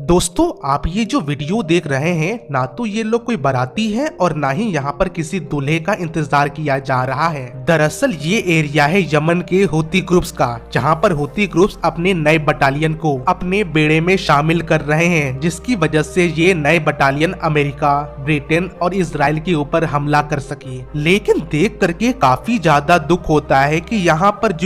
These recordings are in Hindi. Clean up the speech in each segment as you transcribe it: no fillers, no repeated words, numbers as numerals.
दोस्तों आप ये जो वीडियो देख रहे हैं ना तो ये लोग कोई बाराती है और ना ही यहाँ पर किसी दूल्हे का इंतजार किया जा रहा है। दरअसल ये एरिया है यमन के हूती ग्रुप्स का, जहाँ पर हूती ग्रुप्स अपने नए बटालियन को अपने बेड़े में शामिल कर रहे हैं, जिसकी वजह से ये नए बटालियन अमेरिका, ब्रिटेन और इजराइल के ऊपर हमला कर सके। लेकिन देख करके काफी ज्यादा दुख होता है कि यहाँ पर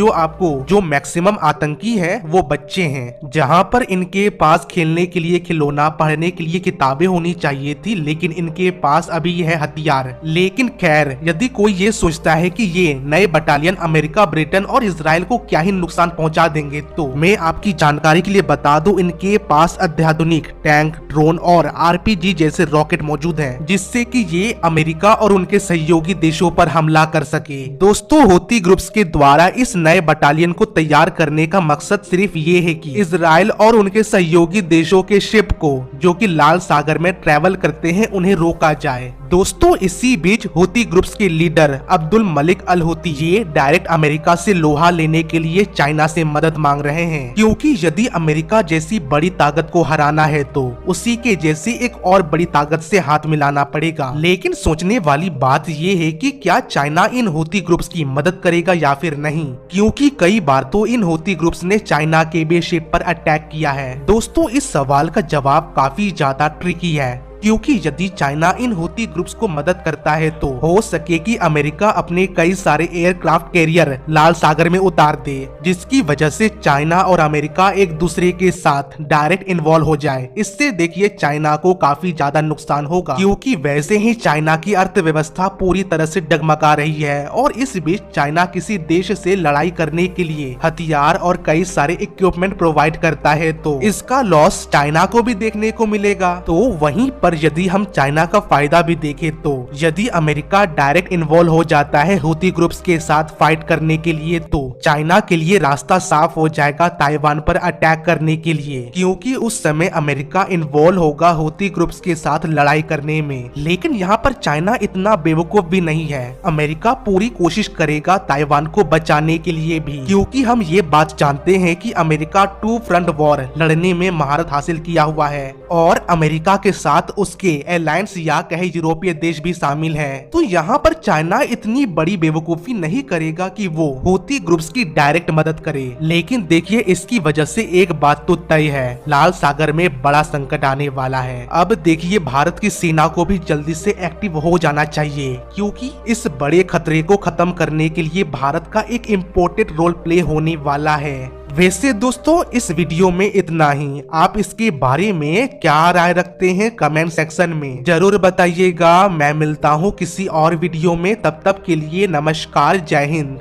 जो मैक्सिमम आतंकी है वो बच्चे हैं, जहाँ पर इनके पास खेलने के लिए खिलौना, पढ़ने के लिए किताबें होनी चाहिए थी, लेकिन इनके पास अभी है हथियार। लेकिन खैर, यदि कोई ये सोचता है कि ये नए बटालियन अमेरिका, ब्रिटेन और इजराइल को क्या ही नुकसान पहुंचा देंगे, तो मैं आपकी जानकारी के लिए बता दूं, इनके पास अत्याधुनिक टैंक, ड्रोन और आरपीजी जैसे रॉकेट मौजूद हैं, जिससे कि ये अमेरिका और उनके सहयोगी देशों पर हमला कर सके। दोस्तों हूती ग्रुप्स के द्वारा इस नए बटालियन को तैयार करने का मकसद सिर्फ ये है कि इजराइल और उनके सहयोगी देशों के शिप को जो कि लाल सागर में ट्रेवल करते हैं उन्हें रोका जाए। दोस्तों इसी बीच हूती ग्रुप्स के leader Abdul Malik al Houthi ये डायरेक्ट अमेरिका से लोहा लेने के लिए चाइना से मदद मांग रहे हैं, क्योंकि यदि अमेरिका जैसी बड़ी ताकत को हराना है तो उसी के जैसी एक और बड़ी ताकत से हाथ मिलाना पड़ेगा। लेकिन सोचने वाली बात ये है कि क्या चाइना इन हूती ग्रुप्स की मदद करेगा या फिर नहीं, क्योंकि कई बार तो इन हूती ग्रुप्स ने चाइना के भी शिप पर अटैक किया है। दोस्तों इस सवाल का जवाब काफी ज्यादा ट्रिकी है, क्योंकि यदि चाइना इन हूती ग्रुप्स को मदद करता है तो हो सके कि अमेरिका अपने कई सारे एयरक्राफ्ट कैरियर लाल सागर में उतार दे, जिसकी वजह से चाइना और अमेरिका एक दूसरे के साथ डायरेक्ट इन्वॉल्व हो जाए। इससे देखिए चाइना को काफी ज्यादा नुकसान होगा, क्योंकि वैसे ही चाइना की अर्थव्यवस्था पूरी तरह से डगमगा रही है और इस बीच चाइना किसी देश से लड़ाई करने के लिए हथियार और कई सारे इक्विपमेंट प्रोवाइड करता है, तो इसका लॉस चाइना को भी देखने को मिलेगा। तो वहीं पर यदि हम चाइना का फायदा भी देखें तो यदि अमेरिका डायरेक्ट इन्वॉल्व हो जाता है हूती ग्रुप्स के साथ फाइट करने के लिए, तो चाइना के लिए रास्ता साफ हो जाएगा ताइवान पर अटैक करने के लिए, क्योंकि उस समय अमेरिका इन्वॉल्व होगा हूती ग्रुप्स के साथ लड़ाई करने में। लेकिन यहाँ पर चाइना इतना बेवकूफ भी नहीं है, अमेरिका पूरी कोशिश करेगा ताइवान को बचाने के लिए भी, क्योंकि हम ये बात जानते हैं कि अमेरिका टू फ्रंट वॉर लड़ने में महारत हासिल किया हुआ है और अमेरिका के साथ उसके अलायंस या कहे यूरोपीय देश भी शामिल हैं। तो यहाँ पर चाइना इतनी बड़ी बेवकूफी नहीं करेगा कि वो हूती ग्रुप्स की डायरेक्ट मदद करे। लेकिन देखिए इसकी वजह से एक बात तो तय है, लाल सागर में बड़ा संकट आने वाला है। अब देखिए भारत की सेना को भी जल्दी से एक्टिव हो जाना चाहिए, क्योंकि इस बड़े खतरे को खत्म करने के लिए भारत का एक इम्पोर्टेंट रोल प्ले होने वाला है। वैसे दोस्तों इस वीडियो में इतना ही। आप इसके बारे में क्या राय रखते हैं कमेंट सेक्शन में जरूर बताइएगा। मैं मिलता हूँ किसी और वीडियो में, तब तक के लिए नमस्कार, जय हिंद।